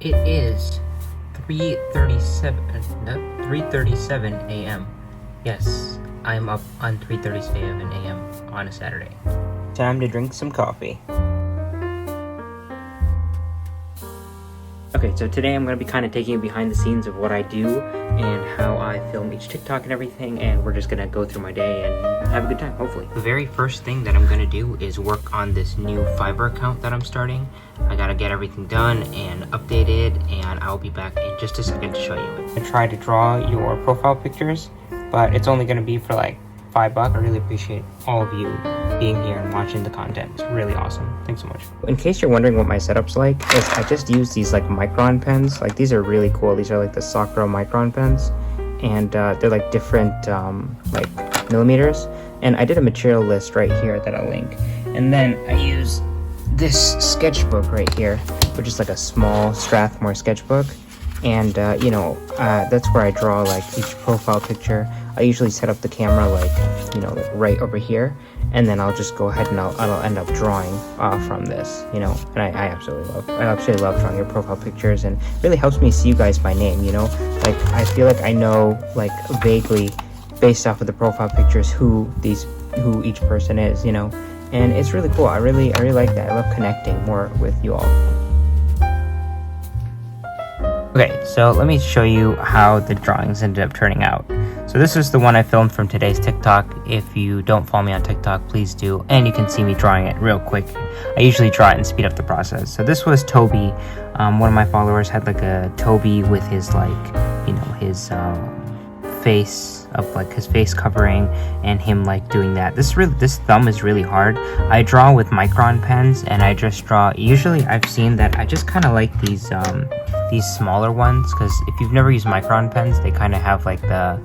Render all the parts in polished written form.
It is 3:37 a.m. Yes, I'm up on 3:37 a.m. on a Saturday. Time to drink some coffee. Okay, so today I'm going to be kind of taking you behind the scenes of what I do and how I film each TikTok and everything, and we're just going to go through my day and have a good time, hopefully. The very first thing that I'm going to do is work on this new Fiverr account that I'm starting. I got to get everything done and updated, and I'll be back in just a second to show you it. I try to draw your profile pictures, but it's only going to be for like $5. I really appreciate all of you being here and watching the content. It's really awesome. Thanks so much. In case you're wondering what my setup's like, is I just use these like micron pens. Like these are really cool. These are like the Sakura micron pens, and they're like different like millimeters. And I did a material list right here that I'll link. And then I use this sketchbook right here, which is like a small Strathmore sketchbook. And that's where I draw like each profile picture. I usually set up the camera like like right over here, and then I'll just go ahead and I'll end up drawing from this, and I absolutely love drawing your profile pictures, and it really helps me see you guys by name. Like I feel like I know like vaguely based off of the profile pictures who each person is, and it's really cool. I really like that. I love connecting more with you all. Okay, so let me show you how the drawings ended up turning out. So this is the one I filmed from today's TikTok. If you don't follow me on TikTok, please do. And you can see me drawing it real quick. I usually draw it and speed up the process. So this was Toby. One of my followers had like a Toby with his his face of like his face covering and him like doing that. This thumb is really hard. I draw with micron pens, and I just draw. Usually I've seen that I just kind of like these smaller ones, because if you've never used micron pens, they kind of have like the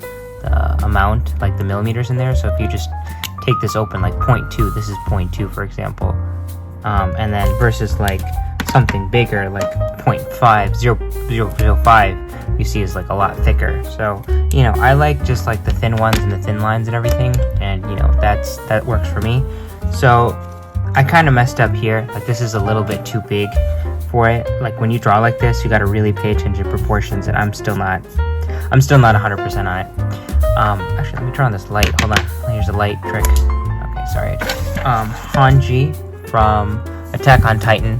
amount, like the millimeters in there. So if you just take this open like 0.2, this is 0.2 for example, and then versus like something bigger like 0.5, 0.005, you see is like a lot thicker. So I like just like the thin ones and the thin lines and everything, and that works for me. So I kind of messed up here. Like this is a little bit too big for it. Like when you draw like this, you got to really pay attention to proportions, and I'm still not 100% on it. Actually, let me turn on this light. Hold on. Here's a light trick. Okay, sorry. Hanji from Attack on Titan.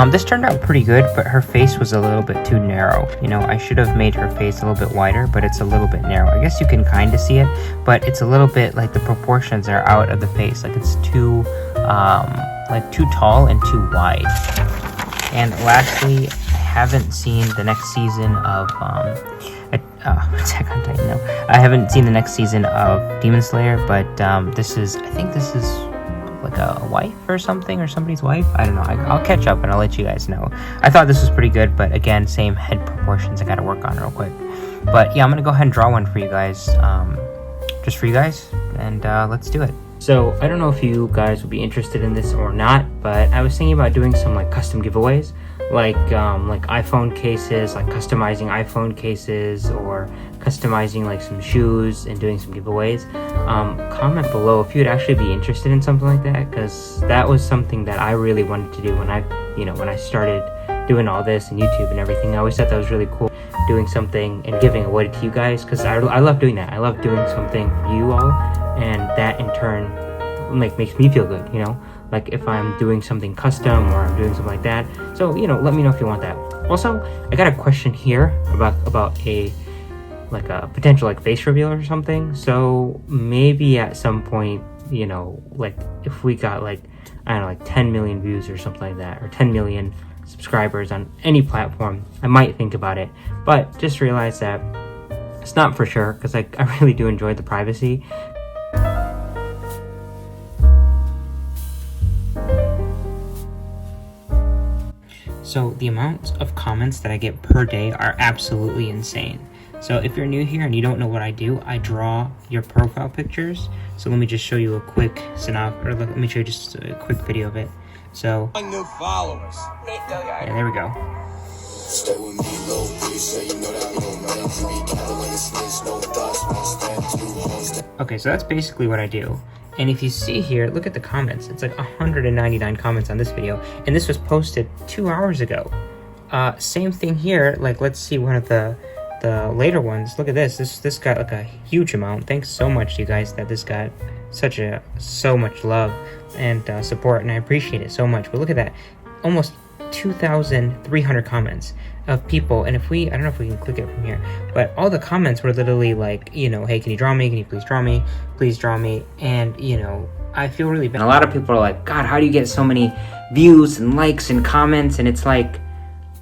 This turned out pretty good, but her face was a little bit too narrow. I should have made her face a little bit wider, but it's a little bit narrow. I guess you can kind of see it, but it's a little bit like the proportions are out of the face. Like it's too tall and too wide. And lastly, I haven't seen the next season of Attack on Titan. No, I haven't seen the next season of Demon Slayer, but I think this is like a wife or something, or somebody's wife. I don't know. I'll catch up and I'll let you guys know. I thought this was pretty good, but again, same head proportions I gotta work on real quick. But yeah, I'm gonna go ahead and draw one for you guys, just for you guys, and let's do it. So I don't know if you guys would be interested in this or not, but I was thinking about doing some like custom giveaways, like iPhone cases, like customizing iPhone cases, or customizing like some shoes and doing some giveaways. Comment below if you'd actually be interested in something like that, because that was something that I really wanted to do when I started doing all this and YouTube and everything. I always thought that was really cool, doing something and giving away to you guys, because I love doing that. I love doing something for you all, and that in turn makes me feel good, like if I'm doing something custom or I'm doing something like that. So let me know if you want that. Also, I got a question here about a potential like face reveal or something. So maybe at some point, like if we got like, I don't know, like 10 million views or something like that, or 10 million subscribers on any platform, I might think about it. But just realize that it's not for sure, because I really do enjoy the privacy. So the amount of comments that I get per day are absolutely insane. So if you're new here and you don't know what I do, I draw your profile pictures. So let me just show you a quick synopsis, or let me show you just a quick video of it. So new followers. Yeah, there we go. Okay, so that's basically what I do. And if you see here, look at the comments. It's like 199 comments on this video, and this was posted 2 hours ago. same thing here. Like, let's see one of the later ones. Look at this. This got like a huge amount. Thanks so much, you guys, that this got so much love and support, and I appreciate it so much. But look at that, almost 2,300 comments of people. And if I don't know if we can click it from here, but all the comments were literally like, you know, hey, can you draw me? Can you please draw me? Please draw me. And you know, I feel really bad. And a lot of people are like, God, how do you get so many views and likes and comments? And it's like,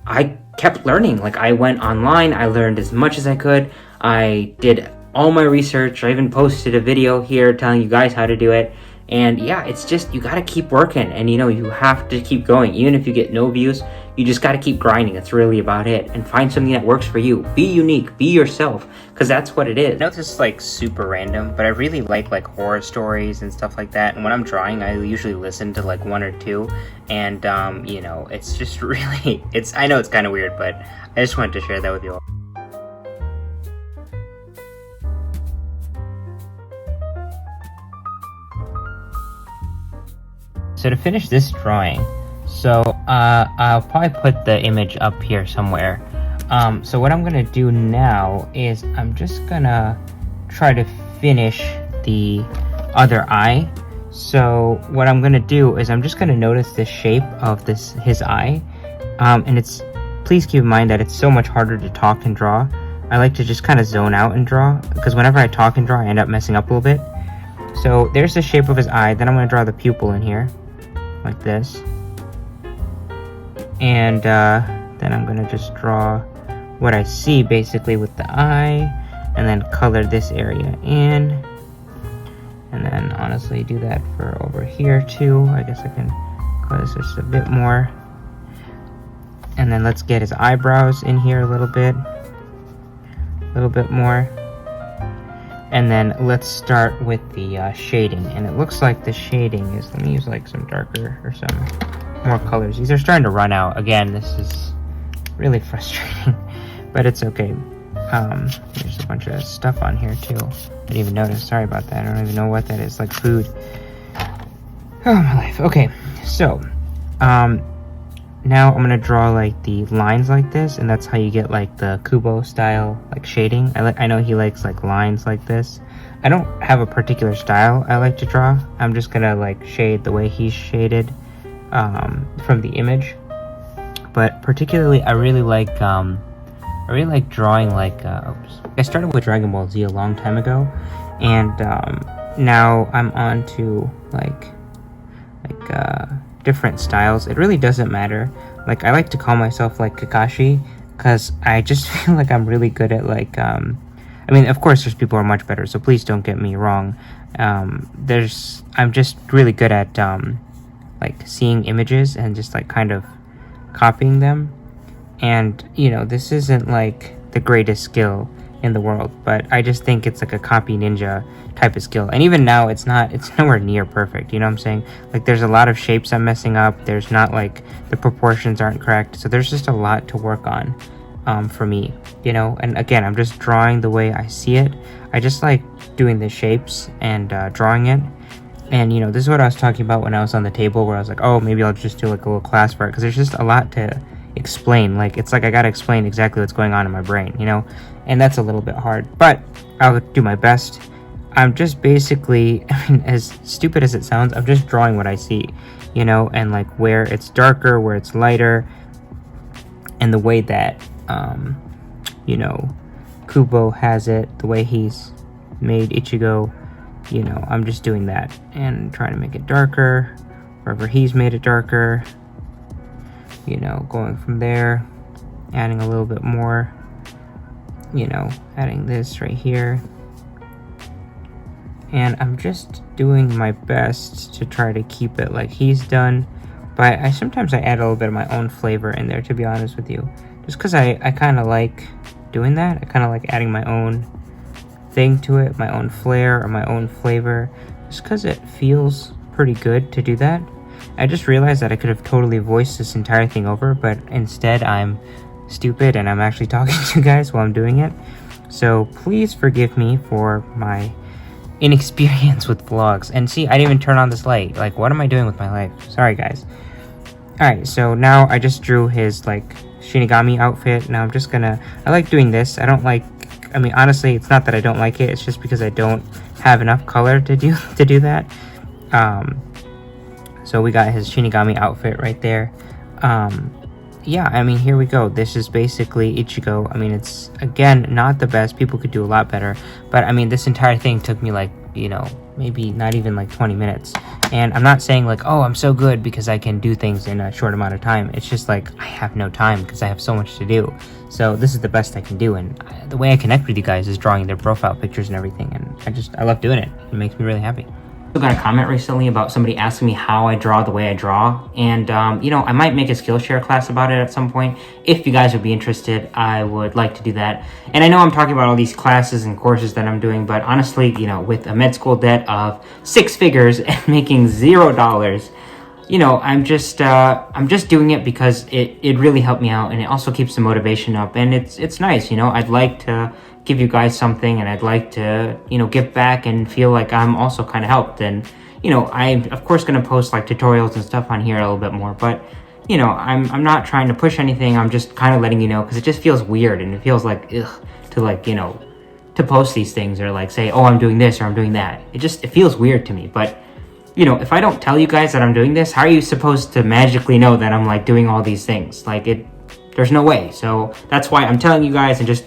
I kept learning. Like, I went online, I learned as much as I could. I did all my research. I even posted a video here telling you guys how to do it. And yeah, it's just, you gotta keep working, and you know, you have to keep going. Even if you get no views, you just gotta keep grinding. That's really about it. And find something that works for you. Be unique, be yourself, because that's what it is. I know this is like super random, but I really like horror stories and stuff like that. And when I'm drawing, I usually listen to like one or two. And you know, it's just really, I know it's kind of weird, but I just wanted to share that with you all. So to finish this drawing, I'll probably put the image up here somewhere. So what I'm gonna do now is I'm just gonna try to finish the other eye. So what I'm gonna do is I'm just gonna notice the shape of his eye, and please keep in mind that it's so much harder to talk and draw. I like to just kind of zone out and draw, because whenever I talk and draw, I end up messing up a little bit. So there's the shape of his eye. Then I'm gonna draw the pupil in here, like this, and then I'm gonna just draw what I see basically with the eye, and then color this area in, and then honestly do that for over here too. I guess I can color this just a bit more, and then let's get his eyebrows in here a little bit more. And then let's start with the shading, and it looks like the shading is, let me use like some darker or some more colors. These are starting to run out. Again, this is really frustrating, but it's okay. There's a bunch of stuff on here too. I didn't even notice, sorry about that. I don't even know what that is, like food. Oh my life. Okay, so now I'm gonna draw like the lines like this, and that's how you get like the Kubo style like shading. I know he likes like lines like this. I don't have a particular style I like to draw. I'm just gonna like shade the way he's shaded from the image. But particularly, I really like drawing like I started with Dragon Ball Z a long time ago, and now I'm on to like different styles. It really doesn't matter. Like, I like to call myself like Kakashi, because I just feel like I'm really good at like I mean, of course there's people who are much better, so please don't get me wrong. I'm just really good at like seeing images and just like kind of copying them. And you know, this isn't like the greatest skill in the world, but I just think it's like a copy ninja type of skill. And even now, it's nowhere near perfect, you know what I'm saying? Like, there's a lot of shapes I'm messing up. There's not like, the proportions aren't correct, so there's just a lot to work on for me, you know? And again, I'm just drawing the way I see it. I just like doing the shapes and drawing it. And you know, this is what I was talking about when I was on the table, where I was like, oh, maybe I'll just do like a little class for it, because there's just a lot to explain. Like, it's like I gotta explain exactly what's going on in my brain, you know? And that's a little bit hard, but I'll do my best. I'm just basically, I mean, as stupid as it sounds, I'm just drawing what I see, you know, and like where it's darker, where it's lighter, and the way that you know, Kubo has it, the way he's made Ichigo, you know, I'm just doing that and trying to make it darker wherever he's made it darker, you know, going from there, adding a little bit more, you know, adding this right here. And I'm just doing my best to try to keep it like he's done, but sometimes I add a little bit of my own flavor in there, to be honest with you, just because I kind of like doing that. I kind of like adding my own thing to it, my own flair or my own flavor, just because it feels pretty good to do that. I just realized that I could have totally voiced this entire thing over, but instead I'm stupid and I'm actually talking to you guys while I'm doing it. So please forgive me for my inexperience with vlogs. And see, I didn't even turn on this light. Like, what am I doing with my life? Sorry guys. Alright, so now I just drew his like Shinigami outfit. Now I'm just gonna, I like doing this. I don't like, I mean, honestly, it's not that I don't like it, it's just because I don't have enough color to do that. So we got his Shinigami outfit right there. Yeah, I mean, here we go. This is basically Ichigo. I mean, it's, again, not the best. People could do a lot better. But, I mean, this entire thing took me, like, you know, maybe not even, like, 20 minutes. And I'm not saying, like, oh, I'm so good because I can do things in a short amount of time. It's just, like, I have no time because I have so much to do. So this is the best I can do. And the way I connect with you guys is drawing their profile pictures and everything. And I love doing it. It makes me really happy. I got a comment recently about somebody asking me how I draw the way I draw, and you know, I might make a Skillshare class about it at some point. If you guys would be interested, I would like to do that. And I know I'm talking about all these classes and courses that I'm doing, but honestly, you know, with a med school debt of 6 figures and making $0, you know, I'm just doing it because it really helped me out, and it also keeps the motivation up, and it's nice, you know. I'd like to give you guys something, and I'd like to, you know, give back and feel like I'm also kind of helped. And you know, I'm of course going to post like tutorials and stuff on here a little bit more, but you know, I'm not trying to push anything. I'm just kind of letting you know, because it just feels weird, and it feels like ugh, to, like, you know, to post these things or like say, oh, I'm doing this or I'm doing that. It feels weird to me. But you know, if I don't tell you guys that I'm doing this, how are you supposed to magically know that I'm like doing all these things? Like, there's no way. So that's why I'm telling you guys and just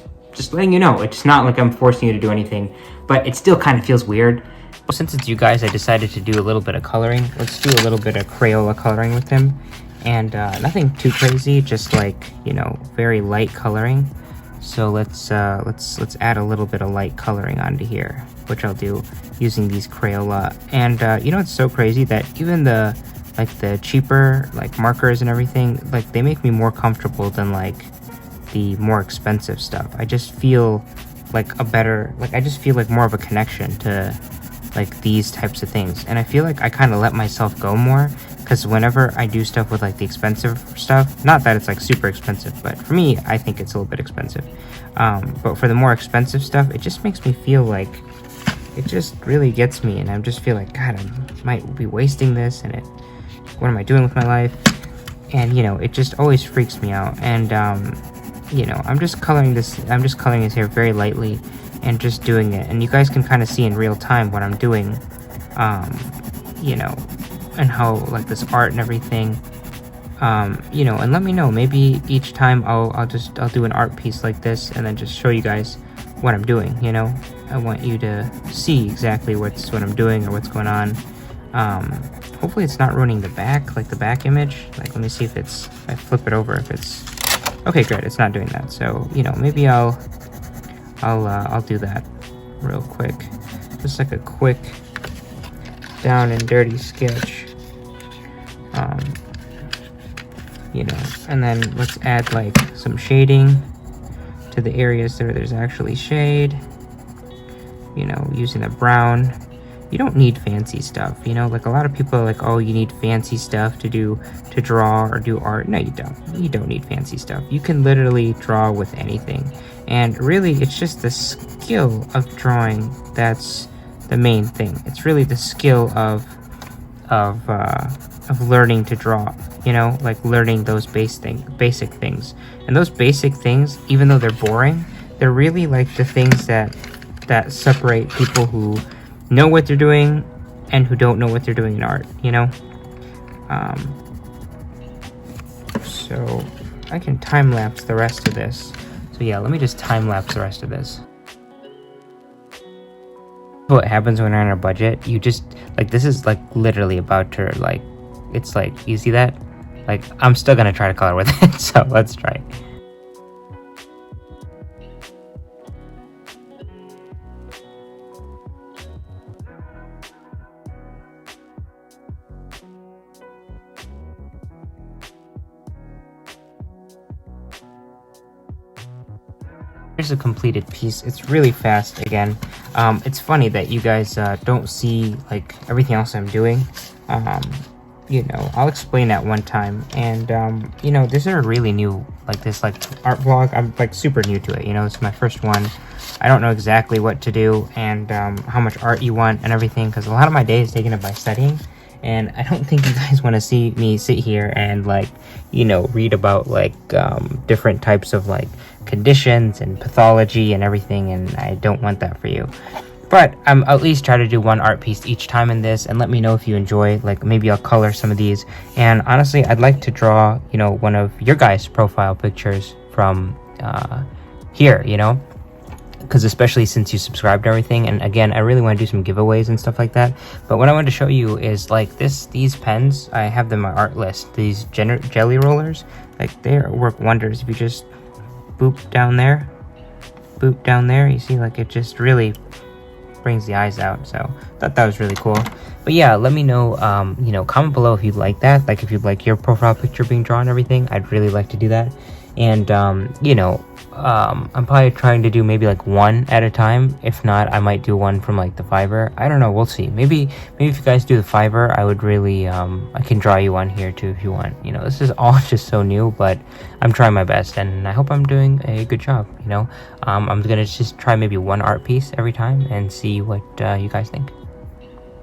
letting you know. It's not like I'm forcing you to do anything, but it still kind of feels weird. Since it's you guys, I decided to do a little bit of coloring. Let's do a little bit of Crayola coloring with him, and nothing too crazy, just like, you know, very light coloring. So let's add a little bit of light coloring onto here, which I'll do using these Crayola. And you know, it's so crazy that even the cheaper like markers and everything, like, they make me more comfortable than like the more expensive stuff. I just feel like I just feel like more of a connection to like these types of things, and I feel like I kind of let myself go more, because whenever I do stuff with like the expensive stuff, not that it's like super expensive, but for me, I think it's a little bit expensive, but for the more expensive stuff, it just makes me feel like, it just really gets me, and I just feel like, God, I might be wasting this, and what am I doing with my life? And you know, it just always freaks me out. And you know, I'm just coloring his hair very lightly and just doing it, and you guys can kind of see in real time what I'm doing, you know, and how like this art and everything, you know, and let me know, maybe each time I'll do an art piece like this and then just show you guys what I'm doing. You know, I want you to see exactly what I'm doing or what's going on. Hopefully it's not ruining the back, like the back image. Like, let me see if I flip it over, if it's okay. Great, it's not doing that. So, you know, maybe I'll do that real quick, just like a quick down and dirty sketch, you know, and then let's add like some shading to the areas where there's actually shade, you know, using the brown. You don't need fancy stuff, you know, like a lot of people are like, oh, you need fancy stuff to draw or do art. No, you don't need fancy stuff. You can literally draw with anything, and really it's just the skill of drawing that's the main thing. It's really the skill of learning to draw, you know, like learning those basic things. And those basic things, even though they're boring, they're really like the things that separate people who know what they're doing and who don't know what they're doing in art, you know. So I can time-lapse the rest of this. So yeah, let me just time-lapse the rest of this. What happens when you're on a budget, you just, like, this is like literally about to, like, it's like, you see that? Like, I'm still gonna try to color with it, so let's try. Here's a completed piece. It's really fast again. It's funny that you guys don't see like everything else I'm doing. You know, I'll explain that one time. And you know, this is a really new, like this like art vlog. I'm like super new to it, you know, it's my first one. I don't know exactly what to do and how much art you want and everything, because a lot of my day is taken up by studying, and I don't think you guys want to see me sit here and like, you know, read about like different types of like conditions and pathology and everything, and I don't want that for you. But I'm at least try to do one art piece each time in this, and let me know if you enjoy. Like maybe I'll color some of these, and honestly I'd like to draw, you know, one of your guys' profile pictures from here, you know, because especially since you subscribed to everything. And again, I really want to do some giveaways and stuff like that. But what I wanted to show you is like these pens, I have them on my art list. These jelly rollers, like they work wonders. If you just boop down there, you see, like it just really brings the eyes out. So I thought that was really cool. But yeah, let me know, you know, comment below if you'd like that, like if you'd like your profile picture being drawn and everything. I'd really like to do that. And you know, I'm probably trying to do maybe like one at a time. If not, I might do one from like the Fiverr. I don't know, we'll see. Maybe if you guys do the Fiverr, I would really I can draw you one here too if you want. You know, this is all just so new, but I'm trying my best, and I hope I'm doing a good job. You know, I'm gonna just try maybe one art piece every time and see what you guys think.